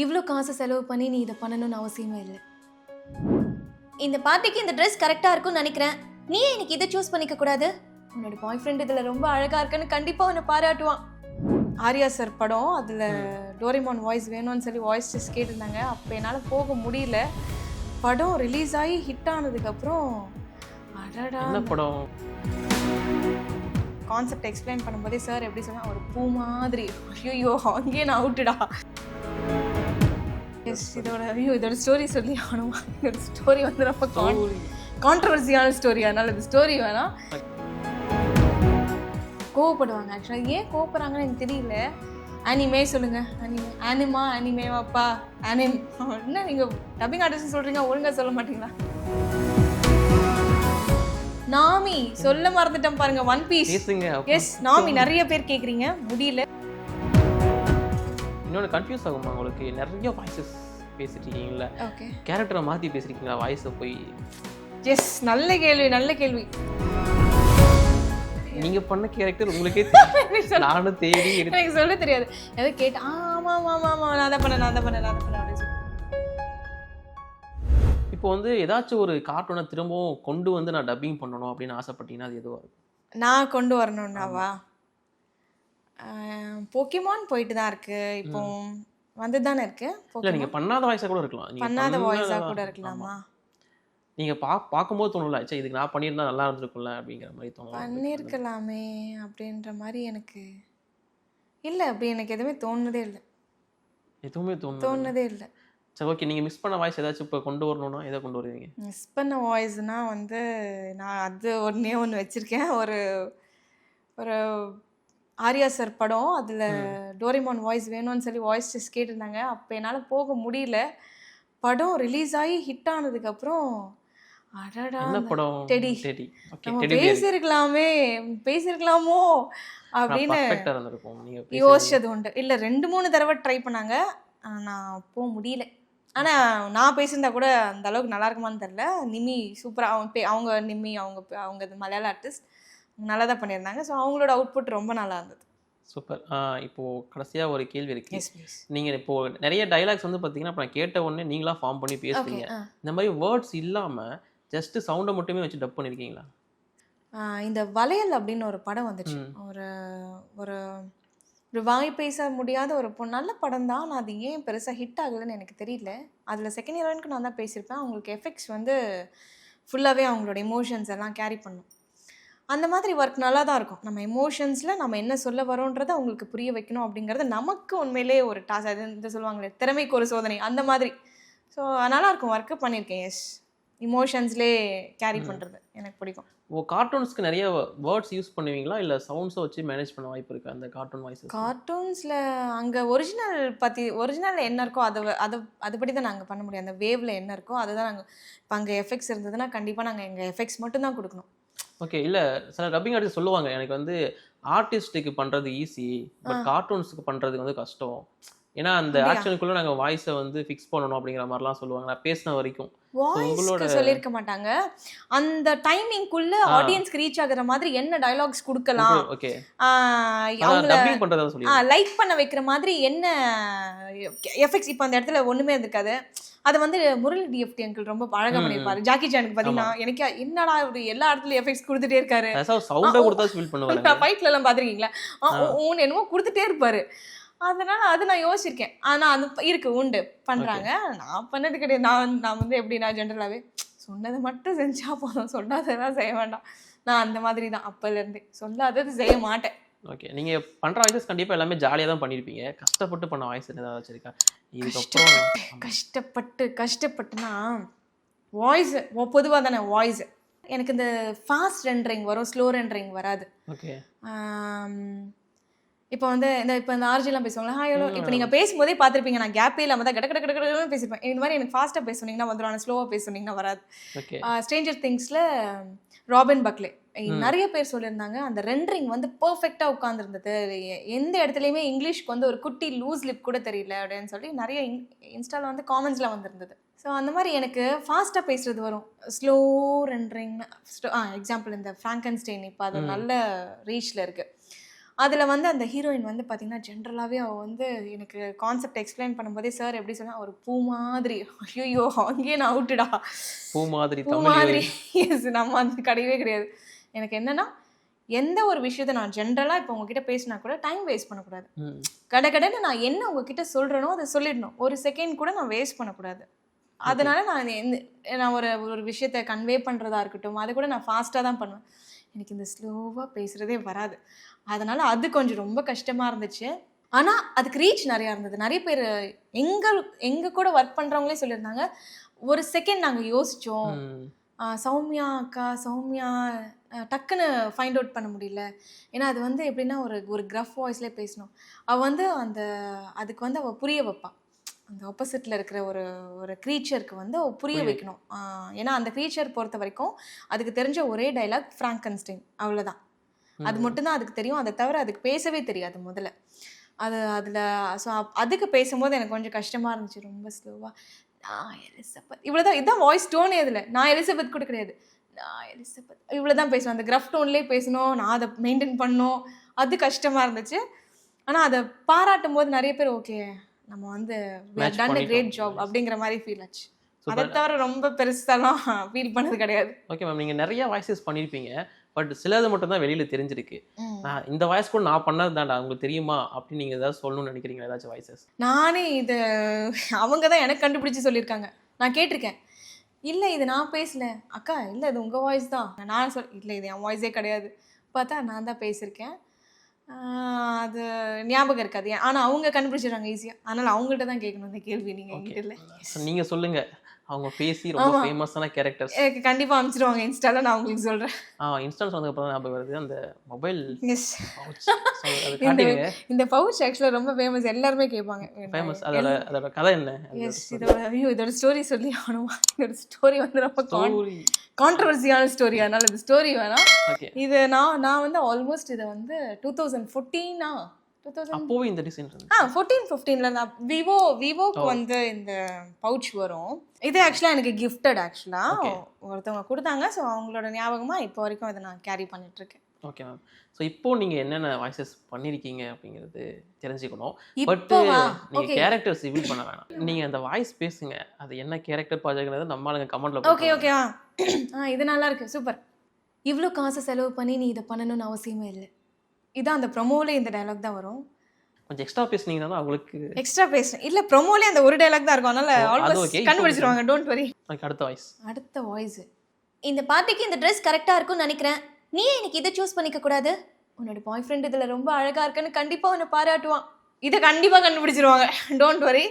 இவ்வளோ காசு செலவு பண்ணி நீ இதை பண்ணணும்னு அவசியமே இல்லை. இந்த பார்ட்டிக்கு இந்த ட்ரெஸ் கரெக்டாக இருக்கும்னு நினைக்கிறேன். நீ இன்னைக்கு இதை சூஸ் பண்ணிக்க கூடாது. உன்னோட பாய் ஃப்ரெண்ட் இதில் ரொம்ப அழகாக இருக்குன்னு கண்டிப்பாக உன்னை பாராட்டுவான். ஆர்யா சார் படம், அதில் டோரிமான் வாய்ஸ் வேணும்னு சொல்லி வாய்ஸ் டெஸ்ட் கேட்டிருந்தாங்க. அப்போ என்னால் போக முடியல. படம் ரிலீஸ் ஆகி ஹிட் ஆனதுக்கப்புறம் அடடா படம் கான்செப்ட் எக்ஸ்பிளைன் பண்ணும்போதே சார் எப்படி சொன்னால் ஒரு பூ மாதிரி. ஐயோ அங்கேயே நான் அவுட்டுடா. எஸ் இதோட ஸ்டோரி சொல்லி ஆகணுமா? இதோட ஸ்டோரி வந்து ரொம்ப கான்ட்ரவர்சியான ஸ்டோரி, அதனால் இந்த ஸ்டோரி வேணாம். கோவப்படுவாங்க. ஆக்சுவலாக ஏன் கோவப்படுறாங்கன்னு எனக்கு தெரியல. அனிமே சொல்லுங்க, அனிமா அனிமேவாப்பா அனிம் என்ன நீங்கள் டப்பிங் ஆர்டிஸ்ட் சொல்கிறீங்க, ஒழுங்காக சொல்ல மாட்டீங்களா? நாமி சொல்ல மறந்துட்டேன் பாருங்க, ஒன் பீஸ். எஸ் நாமி நிறைய பேர் கேட்குறீங்க, முடியல. இன்னொன்று கன்ஃபியூஸ் ஆகுமா உங்களுக்கு? நிறைய வாய்ஸஸ் பேசிட்டு இருக்கீங்களா? ஓகே, கேரக்டரை மாற்றி பேசிருக்கீங்களா வாய்ஸை போய்? எஸ் நல்ல கேள்வி, நல்ல கேள்வி. நீங்க பண்ண கேரக்டர் உங்களுக்கே நானும் தேடி எனக்கு சொல்ல தெரியாது. எதை கேட்டு ஆமா ஆமா ஆமா நான் தான் பண்ணேன் அப்படின்னு சொல்லி. இப்போ வந்து ஏதாச்சும் ஒரு கார்ட்டூனை திரும்பவும் கொண்டு வந்து நான் டப்பிங் பண்ணணும் அப்படின்னு ஆசைப்பட்டீங்கன்னா அது எதுவாக இருக்கும்? நான் கொண்டு வரணும்னாவா? போக்கிமான் போயிட்டு தான் இருக்கு, இப்போ வந்து தானே இருக்கு. இல்லை நீங்கள் பண்ணாத வாய்ஸாக கூட இருக்கலாம். பண்ணாத வாய்ஸாக கூட இருக்கலாமா? நீங்கள் பார்க்கும்போது தோணல, சரி இதுக்கு நான் பண்ணியிருந்தா நல்லா இருந்திருக்கும்ல அப்படிங்கிற மாதிரி தோணும். பண்ணியிருக்கலாமே அப்படின்ற மாதிரி எனக்கு இல்லை. அப்படி எனக்கு எதுவுமே தோணுனதே இல்லை. எதுவுமே தோணுனதே இல்லை. சரி, ஓகே. நீங்கள் மிஸ் பண்ண வாய்ஸ் ஏதாச்சும் இப்போ கொண்டு வரணும்னா எதை கொண்டு வருவீங்க? மிஸ் பண்ண வாய்ஸ்னால் வந்து நான் அது ஒன்று வச்சுருக்கேன். ஒரு ஆர்யா சார் படம், அதில் டோரிமான் வாய்ஸ் வேணும்னு சொல்லி வாய்ஸ் டெஸ்ட் கேட்டிருந்தாங்க. அப்போ என்னால் போக முடியல. படம் ரிலீஸ் ஆகி ஹிட் ஆனதுக்கப்புறம் அடடா டெடி நம்ம பேசியிருக்கலாமோ அப்படின்னு யோசிச்சது உண்டு. இல்லை 2-3 தடவை ட்ரை பண்ணாங்க, நான் போக முடியல. ஆனால் நான் பேசியிருந்தா கூட அந்த அளவுக்கு நல்லா இருக்குமான்னு தெரில. நிமி சூப்பராக அவங்க நிமி அவங்க மலையாள ஆர்டிஸ்ட் நல்லா தான் பண்ணியிருந்தாங்க. ஸோ அவங்களோட அவுட்புட் ரொம்ப நல்லா இருந்தது. சூப்பர். இப்போது கடைசியாக ஒரு கேள்வி இருக்கு. நீங்கள் இப்போது நிறைய டைலாக்ஸ் வந்து பார்த்தீங்கன்னா இப்போ நான் கேட்ட உடனே நீங்களா ஃபார்ம் பண்ணி பேசுறீங்க. இந்த மாதிரி வேர்ட்ஸ் இல்லாமல் ஜஸ்ட் சவுண்டை மட்டுமே வச்சு டப் பண்ணியிருக்கீங்களா? இந்த வளையல் அப்படின்னு ஒரு படம் வந்துச்சு. ஒரு வாய் பேச முடியாத ஒரு நல்ல படம் தான். நான் அது ஏன் பெருசாக ஹிட் ஆகலைன்னு எனக்கு தெரியல. அதில் செகண்ட் ஹீரோயினுக்கு நான் தான் பேசியிருப்பேன். அவங்களுக்கு எஃபெக்ட்ஸ் வந்து ஃபுல்லாகவே அவங்களோட எமோஷன்ஸ் எல்லாம் கேரி பண்ணும். அந்த மாதிரி ஒர்க் நல்லா தான் இருக்கும். நம்ம எமோஷன்ஸில் நம்ம என்ன சொல்ல வரோன்றதை அவங்களுக்கு புரிய வைக்கணும் அப்படிங்கிறது நமக்கு உண்மையிலே ஒரு டாஸ்க். அது இந்த சொல்லுவாங்களே திறமைக்கு ஒரு சோதனை, அந்த மாதிரி. ஸோ நல்லாயிருக்கும், ஒர்க்கு பண்ணியிருக்கேன். எஸ், இமோஷன்ஸ்லேயே கேரி பண்ணுறது எனக்கு பிடிக்கும். கார்ட்டூன்ஸ்க்கு நிறைய வேர்ட்ஸ் யூஸ் பண்ணுவீங்களா, இல்லை சவுண்ட்ஸை வச்சு மேனேஜ் பண்ண வாய்ப்பு இருக்குது அந்த கார்ட்டூன் வாய்ஸ்? கார்ட்டூன்ஸில் அங்கே ஒரிஜினல் என்ன இருக்கோ அதுபடி தான் நாங்கள் பண்ண முடியும். அந்த வேவில் என்ன இருக்கோ அதை தான் நாங்கள். இப்போ அங்கே எஃபெக்ட்ஸ் இருந்ததுன்னா கண்டிப்பாக நாங்கள் எங்கள் எஃபெக்ட்ஸ் மட்டும்தான் கொடுக்கணும். ஓகே. இல்லை சில டப்பிங் ஆர்டிஸ்ட் சொல்லுவாங்க, எனக்கு வந்து ஆர்டிஸ்ட்டுக்கு பண்ணுறது ஈஸி, பட் கார்ட்டூன்ஸுக்கு பண்ணுறதுக்கு வந்து கஷ்டம். ஏன்னா அந்த ஆக்ஷனுக்குள்ளே நாங்கள் வாய்ஸை வந்து ஃபிக்ஸ் பண்ணணும் அப்படிங்கிற மாதிரிலாம் சொல்லுவாங்க. நான் பேசின வரைக்கும் வாய்ஸ்க்கு சொல்லியிருக்க மாட்டாங்க. அந்த டைமிங்குள்ள ஆடியன்ஸ்க்கு ரீச் ஆகுற மாதிரி என்ன டயலாக்ஸ் கொடுக்கலாம், ஓகே, லைக் பண்ண வைக்கிற மாதிரி என்ன எஃபெக்ட்ஸ். இப்போ அந்த இடத்துல ஒன்றுமே இருக்காது. அதை வந்து முரளி டிஎஃப்டி அங்கிள் ரொம்ப அழகாக பண்ணியிருப்பாரு. ஜாக்கி சானுக்கு பார்த்தீங்கன்னா எனக்கு என்னடா ஒரு எல்லா இடத்துலையும் எஃபெக்ட்ஸ் கொடுத்துட்டே இருக்காரு. ஃபைட்ல எல்லாம் பார்த்துருக்கீங்களா? என்னமோ கொடுத்துட்டே இருப்பாரு. அதனால அது நான் யோசிச்சிருக்கேன். ஆனால் அது இருக்கு, உண்டு, பண்ணுறாங்க. நான் பண்ணது கிடையாது. நான் வந்து எப்படின்னா ஜென்ரலாகவே சொன்னதை மட்டும் செஞ்சா போதும், சொல்லாததெல்லாம் செய்ய வேண்டாம். நான் அந்த மாதிரி தான் அப்போலேருந்தே. சொல்லாதது செய்ய மாட்டேன். ஓகே. நீங்கள் பண்ணுற வாய்ஸஸ் கண்டிப்பாக எல்லாமே ஜாலியாக தான் பண்ணியிருப்பீங்க. கஷ்டப்பட்டு பண்ண வாய்ஸ் ஏதாவது வச்சுருக்கா? இதுக்கப்புறம் கஷ்டப்பட்டுனா வாய்ஸ் பொதுவாக தானே வாய்ஸ் எனக்கு இந்த ஃபாஸ்ட் ரெண்டரிங் வரும், ஸ்லோ ரெண்டரிங் வராது. ஓகே. இப்போ வந்து இப்போ இந்த ஆர்ஜிலாம் பேசுவாங்களா, ஹாயோ, இப்போ நீங்கள் பேசும்போதே பார்த்துருப்பீங்க, நான் கேப்பே இல்லாமல் தான் கடன்னு பேசியிருப்பேன். இந்த மாதிரி எனக்கு ஃபாஸ்ட்டாக பேச சொன்னீங்கன்னா வந்துடும், ஆனால் ஸ்லோவாக பேச சொன்னீங்கன்னா வராது. ஸ்ட்ரேஞ்சர் திங்ஸில் ராபின் பக்லே நிறைய பேர் சொல்லியிருந்தாங்க, அந்த ரெண்டரிங் வந்து பர்ஃபெக்டாக உட்காந்துருந்தது. எந்த இடத்துலையுமே இங்கிலீஷ்க்கு வந்து ஒரு குட்டி லூஸ் லிப் கூட தெரியல அப்படின்னு சொல்லி நிறைய இன்ஸ்டாவில் வந்து காமெண்ட்ஸில் வந்துருந்தது. ஸோ அந்த மாதிரி எனக்கு ஃபாஸ்ட்டாக பேசுகிறது வரும், ஸ்லோ ரெண்டரிங். எக்ஸாம்பிள் இந்த ஃப்ராங்கன்ஸ்டைன் இப்போ அது நல்ல ரீச்சில் இருக்குது. அதில் வந்து அந்த ஹீரோயின் வந்து பார்த்தீங்கன்னா ஜென்ரலாகவே அவள் வந்து எனக்கு கான்செப்ட் எக்ஸ்பிளைன் பண்ணும்போதே சார் எப்படி சொன்னால் ஒரு பூ மாதிரி, ஐயோ அங்கேயே நான் அவுட்டுடா, பூ மாதிரி பூ மாதிரி. எஸ், நம்ம அந்த கிடையவே கிடையாது. எனக்கு என்னன்னா எந்த ஒரு விஷயத்தை நான் ஜென்ரலாக இப்போ உங்ககிட்ட பேசினா கூட டைம் வேஸ்ட் பண்ணக்கூடாது. கடைன்னு நான் என்ன உங்ககிட்ட சொல்கிறேனோ அதை சொல்லிடணும். ஒரு செகண்ட் கூட நான் வேஸ்ட் பண்ணக்கூடாது. அதனால நான் ஒரு விஷயத்தை கன்வே பண்ணுறதா இருக்கட்டும், அதை கூட நான் ஃபாஸ்ட்டாக தான் பண்ணுவேன். எனக்கு இந்த ஸ்லோவாக பேசுகிறதே வராது. அதனால் அது கொஞ்சம் ரொம்ப கஷ்டமாக இருந்துச்சு. ஆனால் அதுக்கு ரீச் நிறையா இருந்தது. நிறைய பேர் எங்கள் கூட ஒர்க் பண்ணுறவங்களே சொல்லியிருந்தாங்க, ஒரு செகண்ட் நாங்கள் யோசித்தோம், சௌமியா அக்கா, சௌமியா டக்குன்னு ஃபைண்ட் அவுட் பண்ண முடியல. ஏன்னா அது வந்து எப்படின்னா ஒரு கிரஃப் வாய்ஸ்லேயே பேசணும். அவள் வந்து அதுக்கு வந்து அவள் புரிய வைப்பாள். அந்த ஆப்போசிட்டில் இருக்கிற ஒரு க்ரீச்சருக்கு வந்து புரிய வைக்கணும். ஏன்னா அந்த க்ரீச்சர் பொறுத்த வரைக்கும் அதுக்கு தெரிஞ்ச ஒரே டைலாக் ஃப்ராங்கன்ஸ்டைன், அவ்வளோதான். அது மட்டும்தான் அதுக்கு தெரியும். அதை தவிர அதுக்கு பேசவே தெரியாது முதல்ல. அதில் ஸோ அதுக்கு பேசும்போது எனக்கு கொஞ்சம் கஷ்டமாக இருந்துச்சு. ரொம்ப ஸ்லோவாக நான் எலிசபெத் இவ்வளோதான். இதுதான் வாய்ஸ் டோனே. இதில் நான் எலிசபெத் கூட கிடையாது, நான் எலிசபெத் இவ்வளோ தான் பேசணும். அந்த கிரஃப் டோன்லேயே பேசணும், நான் அதை மெயின்டைன் பண்ணணும். அது கஷ்டமாக இருந்துச்சு. ஆனால் அதை பாராட்டும் போது நிறைய பேர் ஓகே நம்ம வந்து டன் அ கிரேட் ஜாப் அப்படிங்கிற மாதிரி ஃபீல் ஆச்சு. அதை தவிர ரொம்ப பெருசாலாம் ஃபீல் பண்ணது கிடையாது. ஓகே மேம், நீங்கள் நிறைய வாய்ஸஸ் பண்ணியிருப்பீங்க, பட் சிலது மட்டும் தான் வெளியில் தெரிஞ்சிருக்கு. இந்த வாய்ஸ் கூட நான் பண்ணது தான்டா உங்களுக்கு தெரியுமா அப்படின்னு நீங்கள் ஏதாவது சொல்லணும்னு நினைக்கிறீங்களா? ஏதாச்சும் வாய்ஸஸ் நானே இது அவங்க தான் எனக்கு கண்டுபிடிச்சி சொல்லியிருக்காங்க. நான் கேட்டிருக்கேன், இல்லை இது நான் பேசல அக்கா, இல்லை இது உங்கள் வாய்ஸ் தான். நான் இல்லை இது என் வாய்ஸே கிடையாது. பார்த்தா நான் தான் பேசியிருக்கேன். அது ஞாபகம் இருக்காது. ஆனால் அவங்க கண்டுபிடிச்சிடுறாங்க ஈஸியாக. அதனால் அவங்கள்ட்ட தான் கேட்கணும் இந்த கேள்வி. நீங்கள் என்கிட்ட இல்லை. நீங்கள் சொல்லுங்கள். அவங்க பேசி ரொம்ப ஃபேமஸான கேரக்டர்ஸ் எனக்கு கண்டிப்பாக அனுப்பிச்சிடுவாங்க இன்ஸ்டால. நான் உங்களுக்கு சொல்கிறேன். இன்ஸ்டால் சொன்னதுக்கப்புறம் ஞாபகம் வருது அந்த மொபைல் இந்த பவுச் ஆக்சுவலாக ரொம்ப ஃபேமஸ். எல்லாருமே கேட்பாங்க ஃபேமஸ். அதோட கதை என்ன? எஸ், இதோட ஸ்டோரி சொல்லி ஆகணுமா? இதோட ஸ்டோரி வந்து ரொம்ப கான்ட்ரவர்சியான ஸ்டோரி. அதனால இந்த ஸ்டோரி வேணாம். இது நான் வந்து ஆல்மோஸ்ட் இதை வந்து 2014 அப்போவே இந்த டிசைன் 14-15ல நான் விவோக்கு வந்து இந்த பவுச் வரும். இது ஆக்சுவலாக எனக்கு கிஃப்டட். ஆக்சுவலாக ஒருத்தவங்க கொடுத்தாங்க. ஸோ அவங்களோட ஞாபகமாக இப்போ வரைக்கும் அதை நான் கேரி பண்ணிட்டு இருக்கேன். Okay ma'am. ஸோ இப்போ நீங்கள் என்னென்ன வாய்ஸஸ் பண்ணியிருக்கீங்க அப்படிங்கிறது தெரிஞ்சுக்கணும். பட் நீங்கள் கேரக்டர்ஸ் ரிவீல் பண்ண வேணாம். நீங்கள் அந்த வாய்ஸ் பேசுங்க, அது என்ன கேரக்டர் ப்ராஜெக்ட்ங்கிறது நம்மளுங்க கமெண்ட்ல. ஓகே இது நல்லா இருக்கு, சூப்பர். இவ்வளோ காசு செலவு பண்ணி நீ இதை பண்ணணும்னு அவசியமே இல்லை. இதான் அந்த ப்ரொமோலே இந்த டைலாக் தான் வரும். கொஞ்சம் எக்ஸ்ட்ரா பேசுனீங்கன்னா அவங்களுக்கு எக்ஸ்ட்ரா பேசுறேன். இல்லை ப்ரொமோலே அந்த ஒரு டைலாக் தான் இருக்கும். அதனால ஆல்மோஸ்ட் கண்டுபிடிச்சிருவாங்க. Don't worry. அடுத்த வாய்ஸ், இந்த பார்ட்டிக்கு இந்த ட்ரெஸ் கரெக்டாக இருக்கும்னு நினைக்கிறேன், நீ எனக்கு இதை சூஸ் பண்ணிக்க கூடாது, உன்னோட பாய் ஃப்ரெண்ட் இதில் ரொம்ப அழகாக இருக்குன்னு கண்டிப்பாக உன்னை பாராட்டுவான். இதை கண்டிப்பாக கண்டுபிடிச்சிருவாங்க. Don't worry.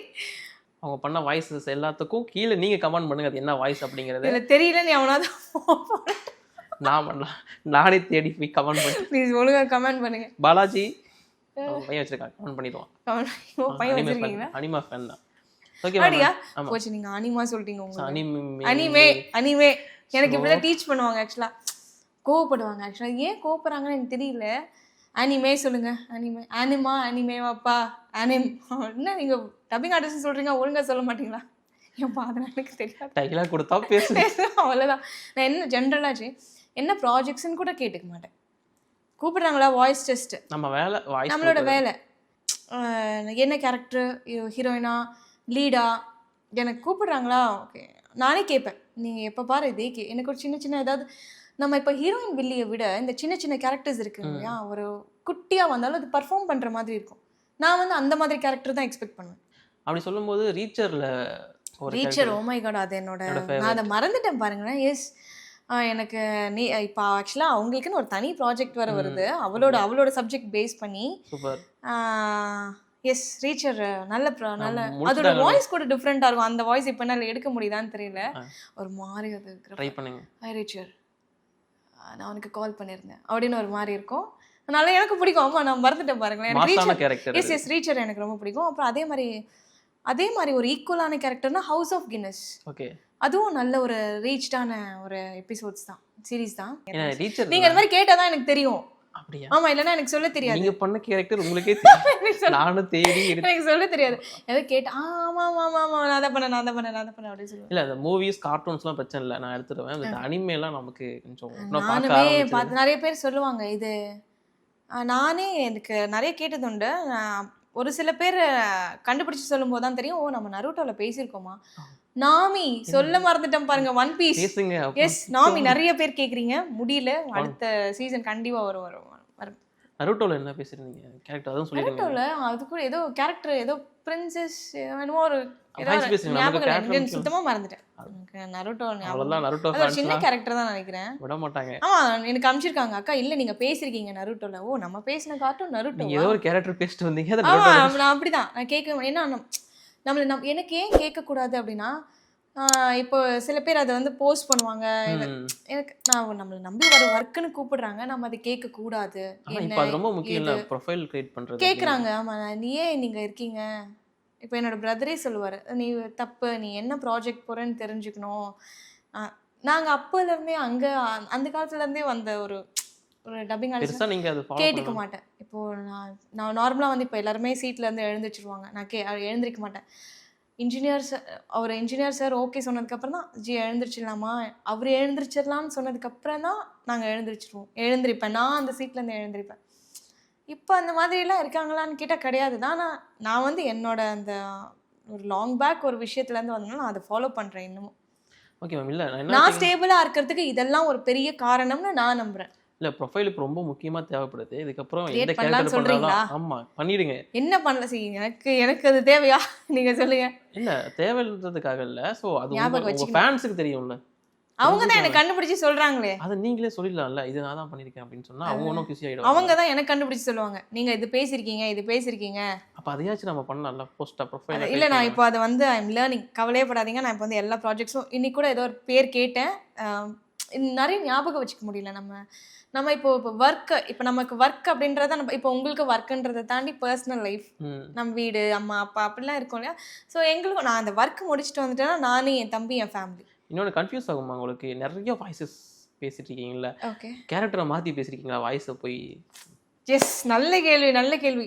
அவங்க பண்ண வாய்ஸஸ் எல்லாத்துக்கும் கீழே நீங்கள் கமெண்ட் பண்ணுங்க அது என்ன வாய்ஸ் அப்படிங்கிறது. இல்லை தெரியல, நீ அவனாவது நானே தேடி போய் கமெண்ட் பண்ணி ப்ளீஸ் ஒழுங்காக கமெண்ட் பண்ணுங்க. பாலாஜி பையன் வச்சிருக்காங்க, கமெண்ட் பண்ணிடுவான். பையன் வச்சிருக்கீங்களா? அனிமா ஃபேன் தான். ஓகே அப்படியா? போச்சு, நீங்க அனிமா சொல்லிட்டீங்க. உங்களுக்கு அனிமே எனக்கு இப்படிதான் டீச் பண்ணுவாங்க. ஆக்சுவலா கோவப்படுவாங்க. ஆக்சுவலா ஏன் கோவப்படுறாங்கன்னு எனக்கு தெரியல. அனிமே சொல்லுங்க, அனிமேவாப்பா அனிம். என்ன நீங்க டப்பிங் ஆர்டிஸ்ட் சொல்றீங்க, ஒழுங்கா சொல்ல மாட்டீங்களா? ஏன்ப்பா அதனால எனக்கு தெரியாது. டைலாக் கொடுத்தா பேசுவேன், அவ்வளோதான். நான் என்ன ஜென்ரலாச்சு என்ன ப்ராஜெக்ட்ஸ்ன்னு கூட கேட்டுக்க மாட்டேன். கூப்பிடுறாங்களா வாய்ஸ் டெஸ்ட், நம்ம வேலை, நம்மளோட வேலை. என்ன கேரக்டர், ஹீரோயினா, லீடா, எனக்கு கூப்பிடுறாங்களா ஓகே நானே கேட்பேன். நீங்கள் எப்போ பாரு இதே எனக்கு ஒரு சின்ன ஏதாவது, நம்ம இப்போ ஹீரோயின் வில்லியை விட இந்த சின்ன கேரக்டர்ஸ் இருக்கு இல்லையா, ஒரு குட்டியாக வந்தாலும் அது பர்ஃபார்ம் பண்ணுற மாதிரி இருக்கும். நான் வந்து அந்த மாதிரி கேரக்டர் தான் எக்ஸ்பெக்ட் பண்ணுவேன். அப்படி சொல்லும்போது ரீச்சர் ஓ மை காட், அது என்னோட, நான் அதை மறந்துட்டேன் பாருங்களேன். எஸ், எனக்கு நீ இப்போ ஆக்சுவலாக அவங்களுக்குன்னு ஒரு தனி ப்ராஜெக்ட் வர வருது, அவளோட சப்ஜெக்ட் பேஸ் பண்ணி. எஸ், ரீச்சர் நல்ல அதோட வாய்ஸ் கூட டிஃப்ரெண்ட்டாக இருக்கும். அந்த வாய்ஸ் இப்போ என்னால் எடுக்க முடியுதான்னு தெரியல, ஒரு மாதிரி அது ட்ரை பண்ணுங்க. ரீச்சர், நான் உனக்கு கால் பண்ணியிருந்தேன் அப்படின்னு ஒரு மாதிரி இருக்கும். அதனால எனக்கு பிடிக்கும். ஆமாம், நான் மறந்துட்டேன் பாருங்களேன். எனக்கு எஸ் ரீச்சர் எனக்கு ரொம்ப பிடிக்கும். அப்புறம் அதே மாதிரி ஒரு ஈக்குவலான கேரக்டர்னா ஹவுஸ் ஆஃப் கின்னஸ். ஓகே, அதுவும் நல்ல ஒரு ரீச்டான ஒரு எபிசோட்ஸ் தான், சீரிஸ் தான். நீங்க அந்த மாதிரி கேட்டாதான் எனக்கு தெரியும். அப்படியா? ஆமா, இல்லைன்னா எனக்கு சொல்ல தெரியாது. நீங்க பண்ண கேரக்டர் உங்களுக்கே தெரியும், நானும் தேடி எனக்கு சொல்ல தெரியாது. எதை கேட்டா ஆமா நான் அதை பண்ணேன் அப்படின்னு சொல்லுவேன். இல்ல, அந்த மூவிஸ் கார்ட்டூன்ஸ்லாம் பிரச்சனை இல்லை, நான் எடுத்துடுவேன். அந்த அனிமே எல்லாம் நமக்கு கொஞ்சம் நானுமே பார்த்து நிறைய பேர் சொல்லுவாங்க, இது நானே எனக்கு நிறைய கேட்டதுண்டு. ஒரு சில பேர் கண்டுபிடிச்சு சொல்லும்போது தான் தெரியும், ஓ நம்ம நருட்டோல பேசியிருக்கோமா. நாமி சொல்ல மறந்துட்டேன் பாருங்க, ஒன் பீஸ். பேசுங்க எஸ், நாமி நிறைய பேர் கேக்குறீங்க, முடியல. அடுத்த சீசன் கண்டிப்பா வரும். நருட்டோல என்ன பேசுறீங்க கேரக்டர் அதுவும் சொல்லிருங்க. நருட்டோல அது கூட ஏதோ கேரக்டர், ஏதோ பிரின்சஸ் என்னமோ ஒரு Voice பேசுங்க, நமக்கு ஞாபகம் character எனக்கு முக்கியம். சுத்தமா மறந்துட்டேன். எனக்கு நருட்டோ ஞாபகம் அவ்வளவுதான் நருட்டோ அது ஒரு சின்ன ஃபேன்ஸ்லாம் கேரக்டர் தான் நினைக்கிறேன். விட மாட்டாங்க. ஆமா, எனக்கு அனுப்பிச்சிருக்காங்க, அக்கா இல்ல நீங்க பேசிருக்கீங்க நருட்டோல. ஓ நம்ம பேசின கார்ட்டூன் நருட்டோ. நீங்க ஏதோ ஒரு கேரக்டர் பேசிட்டு வந்தீங்க அது ஆமா, நருட்டோ. நான் அப்படிதான் நான் கேட்க. ஏன்னா எனக்கு ஏன் கேட்கக்கூடாது அப்படின்னா, இப்போ சில பேர் அதை வந்து போஸ்ட் பண்ணுவாங்க. எனக்கு நம்மளை நம்பி வர ஒர்க்குன்னு கூப்பிடுறாங்க, நம்ம அதை கேட்கக்கூடாது. ஆனா இப்போ அது ரொம்ப முக்கியம் இல்ல, ப்ரொஃபைல் கிரியேட் பண்றது. கேட்குறாங்க. ஆமா, நீ ஏன் நீங்க இருக்கீங்க. இப்போ என்னோட பிரதரே சொல்லுவார், நீ தப்பு, நீ என்ன ப்ராஜெக்ட் போகிறேன்னு தெரிஞ்சுக்கணும். நாங்கள் அப்போலேருந்தே அங்கே அந்த காலத்துலேருந்தே வந்த ஒரு டப்பிங் பெருசா நீங்க அது ஃபாலோ கேட்டுக்க மாட்டேன். இப்போது நான் நார்மலாக வந்து இப்போ எல்லாருமே சீட்லேருந்து எழுந்திரிச்சிருவாங்க, நான் எழுந்திரிக்க மாட்டேன். அவர் இன்ஜினியர் சார் ஓகே சொன்னதுக்கப்புறம் தான் எழுந்திரிச்சிடலாமா, அவர் எழுந்திரிச்சிடலான்னு சொன்னதுக்கப்புறம் தான் நாங்கள் எழுந்திரிப்பேன். நான் அந்த சீட்லேருந்து எழுந்திரிப்பேன். இப்போ அந்த மாதிரிலாம் இருக்காங்களான்னு கேட்டால் கிடையாது தான். நான் வந்து என்னோட அந்த ஒரு லாங் பேக் ஒரு விஷயத்துலேருந்து வந்தோம்னா நான் அதை ஃபாலோ பண்ணுறேன் இன்னமும். Okay ma'am. இல்ல நான் ஸ்டேபிளாக இருக்கிறதுக்கு இதெல்லாம் ஒரு பெரிய காரணம்னு நான் நம்புறேன். இல்ல ப்ரொஃபைல் இப்போ ரொம்ப முக்கியமா தேவைப்படுது. இதுக்கப்புறம் Create எந்த பண்ணலாம்னு கேரக்டர் சொல்றீங்களா? பண்ணலாம். ஆமா பண்ணிடுங்க. என்ன பண்ணல எனக்கு அது தேவையா நீங்க சொல்லுங்க. இல்ல தேவைன்றதுக்காக இல்ல. சோ அது ஞாபகம் உங்க வச்சுக்கணும். ஃபேன்ஸுக்கு தெரியும்ல. அவங்க தான் எனக்கு கண்டுபிடிச்சு சொல்றாங்களே. அதை நீங்களே சொல்லிடலாம்ல, இது நான் தான் பண்ணிருக்கேன் அப்படின்னு சொன்னா அவங்க ஒன்றும் குசி ஆயிடுவாங்க. அவங்க தான் எனக்கு கண்டுபிடிச்சு சொல்லுவாங்க, நீங்க இது பேசிருக்கீங்க. அப்ப அதையாச்சும் நம்ம பண்ணலாம்ல, போஸ்டா ப்ரொஃபைல். இல்ல நான் இப்போ அதை வந்து ஐ எம் லேர்னிங், கவலையப்படாதீங்க. நான் இப்போ வந்து எல்லா ப்ராஜெக்ட்ஸும் இன்னைக்கு கூட ஏதோ ஒரு பேர் கேட்டேன், நிறைய ஞாபகம் வச்சுக்க முடியல. நம்ம இப்போ இப்போ நமக்கு ஒர்க் அப்படின்றத நம்ம இப்போ உங்களுக்கு ஒர்க்குன்றதை தாண்டி பர்சனல் லைஃப், நம்ம வீடு, அம்மா அப்பா அப்படிலாம் இருக்கும் இல்லையா. ஸோ எங்களுக்கும் நான் அந்த ஒர்க் முடிச்சுட்டு வந்துட்டேன்னா நானும் என் தம்பி என் ஃபேமிலி. இன்னொன்று கன்ஃபியூஸ் ஆகுமா உங்களுக்கு, நிறைய வாய்ஸஸ் பேசிட்டு இருக்கீங்களா, ஓகே கேரக்டரை மாற்றி பேசிருக்கீங்களா வாய்ஸை போய்? எஸ், நல்ல கேள்வி.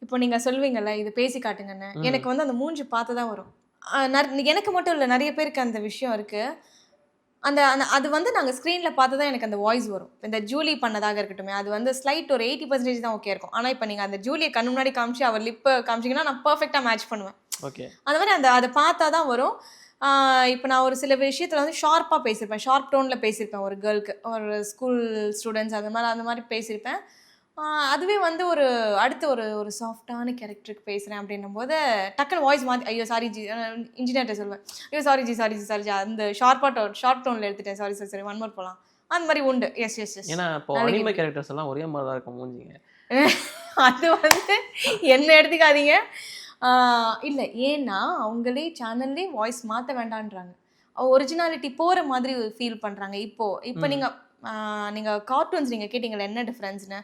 இப்போ நீங்கள் சொல்வீங்கல்ல இது பேசி காட்டுங்கன்னு, எனக்கு வந்து அந்த மூஞ்சி பார்த்து தான் வரும். எனக்கு மட்டும் இல்லை, நிறைய பேருக்கு அந்த விஷயம் இருக்குது. அது வந்து நாங்கள் ஸ்க்ரீனில் பார்த்து தான் எனக்கு அந்த வாய்ஸ் வரும். இந்த ஜூலி பண்ணதாக இருக்கட்டும், அது வந்து ஸ்லைட் ஒரு 80% தான் ஓகே இருக்கும். ஆனால் இப்போ நீங்கள் அந்த ஜூலியை கண்ணு முன்னாடி காமிச்சு அவர் லிப்பை காமிச்சிங்கன்னா நான் பர்ஃபெக்டாக மேட்ச் பண்ணுவேன். ஓகே, அந்த மாதிரி அதை பார்த்தா தான் வரும். இப்போ நான் ஒரு சில விஷயத்தில் வந்து ஷார்ப்பாக பேசியிருப்பேன், ஷார்ப் டோனில் பேசியிருப்பேன். ஒரு கேர்ளுக்கு, ஒரு ஸ்கூல் ஸ்டூடெண்ட்ஸ் அந்த மாதிரி பேசியிருப்பேன். அதுவே வந்து அடுத்த ஒரு சாஃப்டான கேரக்டருக்கு பேசுகிறேன் அப்படின்னும் போது டக்குன்னு வாய்ஸ் மாற்றி, ஐயோ சாரி ஜி, இன்ஜினியர்கிட்ட சொல்லுவேன், ஐயோ சாரி ஜி அந்த ஷார்ப் டோனில் எடுத்துட்டேன், சாரி ஒன் மோர் போகலாம். அந்த மாதிரி உண்டு. எஸ். ஏன்னா இப்போ அனிமே கேரக்டர்ஸ் எல்லாம் ஒரே மாதிரி தான் இருக்கும் மூஞ்சிங்க. அது வந்து என்ன எடுத்துக்காதீங்க. இல்லை, ஏன்னா அவங்களே சேனல்லே வாய்ஸ் மாற்ற வேண்டான்றாங்க, ஒரிஜினாலிட்டி போகிற மாதிரி ஃபீல் பண்ணுறாங்க. இப்போ நீங்கள் கார்ட்டூன்ஸ் நீங்கள் கேட்டிங்களா என்ன டிஃப்ரென்ஸ்னு,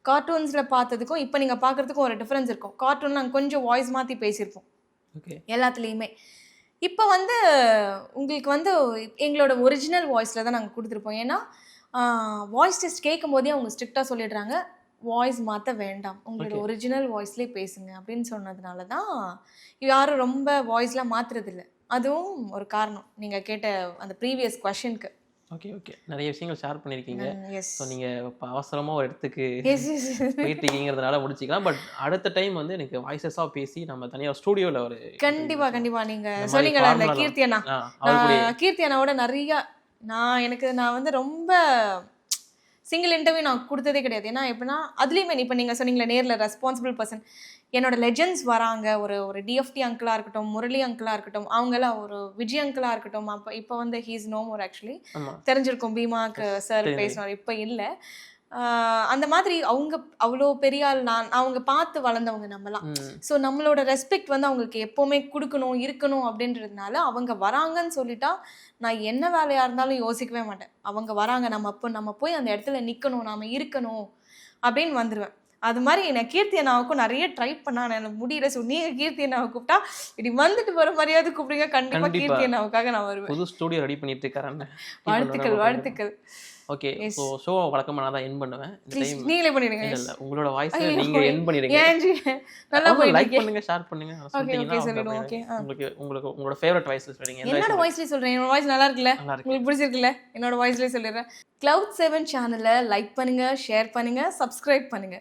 கார்ட்டூன்ஸில் பார்த்ததுக்கும் இப்போ நீங்கள் பார்க்குறதுக்கும் ஒரு டிஃப்ரென்ஸ் இருக்கும். கார்ட்டூன் நாங்கள் கொஞ்சம் வாய்ஸ் மாற்றி பேசியிருப்போம் எல்லாத்துலேயுமே. இப்போ வந்து உங்களுக்கு வந்து எங்களோட ஒரிஜினல் வாய்ஸில் தான் நாங்கள் கொடுத்துருப்போம். ஏன்னா வாய்ஸ் டெஸ்ட் கேட்கும் போதே அவங்க ஸ்ட்ரிக்டாக சொல்லிடுறாங்க, வாய்ஸ் மாற்ற வேண்டாம், உங்களோட ஒரிஜினல் வாய்ஸ்லேயே பேசுங்க அப்படின்னு சொன்னதுனால தான் யாரும் ரொம்ப வாய்ஸ்லாம் மாற்றுறதில்ல. அதுவும் ஒரு காரணம் நீங்கள் கேட்ட அந்த ப்ரீவியஸ் கொஷனுக்கு. ஓகே, நிறைய விஷயங்கள் ஷேர் பண்ணியிருக்கீங்க. எஸ், ஸோ நீங்கள் இப்போ அவசரமாக ஒரு இடத்துக்கு போயிட்டு இருக்கீங்கிறதுனால முடிச்சிக்கலாம். பட் அடுத்த டைம் வந்து எனக்கு வாய்ஸஸாக பேசி நம்ம தனியாக ஸ்டூடியோவில் ஒரு கண்டிப்பாக நீங்கள் சொன்னீங்களா அந்த கீர்த்தி அண்ணாவோட நிறையா நான் வந்து ரொம்ப சிங்கிள் இன்டர்வியூ நான் கொடுத்ததே கிடையாது. ஏன்னா எப்படின்னா அதுலேயுமே இப்போ நீங்கள் சொன்னீங்களே நேரில் ரெஸ்பான்சிபிள் பர்சன், என்னோட லெஜெண்ட்ஸ் வராங்க, ஒரு டிஎஃப்டி அங்கிளாக இருக்கட்டும், முரளி அங்கிளாக இருக்கட்டும், அவங்களாம் ஒரு விஜய் அங்கிளாக இருக்கட்டும். இப்போ வந்து ஹீஸ் நோ மோர், ஆக்சுவலி தெரிஞ்சிருக்கும், பீமாக்கு சார் பேசினார், இப்போ இல்லை. அந்த மாதிரி அவங்க அவ்வளோ பெரிய ஆள், அவங்க பார்த்து வளர்ந்தவங்க நம்மலாம். ஸோ நம்மளோட ரெஸ்பெக்ட் வந்து அவங்களுக்கு எப்போவுமே கொடுக்கணும், இருக்கணும் அப்படின்றதுனால அவங்க வராங்கன்னு சொல்லிட்டா நான் என்ன வேலையாக இருந்தாலும் யோசிக்கவே மாட்டேன். அவங்க வராங்க, நம்ம போய் அந்த இடத்துல நிற்கணும், நாம் இருக்கணும் அப்படின்னு வந்துடுவேன். அது மாதிரி நான் கீர்த்தி அண்ணாவுக்கும் நிறைய ட்ரை பண்ணா, எனக்கு முடியல. ஸோ நீங்கள் கீர்த்தி அண்ணாவை கூப்பிட்டா இப்படி வந்துட்டு போகிற மாதிரியாவது கூப்பிடுங்க, கண்டிப்பாக கீர்த்தி அண்ணாவுக்காக நான் வருவேன். புது ஸ்டூடியோ ரெடி பண்ணிட்டு இருக்காரு. வாழ்த்துக்கள். ஓகே, ஸோ ஷோ வழக்கமா நான் தான் எண்ட் பண்ணுவேன். நீங்களே பண்ணிடுங்க. இல்லை, உங்களோட வாய்ஸை நீங்க எண்ட் பண்ணிடுங்க. நல்லா போய் லைக் பண்ணுங்க, ஷேர் பண்ணுங்க. உங்களோட ஃபேவரட் வாய்ஸ்ல சொல்றீங்க. என்னோட வாய்ஸ்லயே சொல்றேன். என்னோட வாய்ஸ் நல்லா இருக்குல்ல, உங்களுக்கு பிடிச்சிருக்குல்ல, என்னோட வாய்ஸ்லயே சொல்லிடுறேன். Cloud7 சேனலை லைக் பண்ணுங்க, ஷேர் பண்ணுங்க, சப்ஸ்கிரைப் பண்ணுங்க.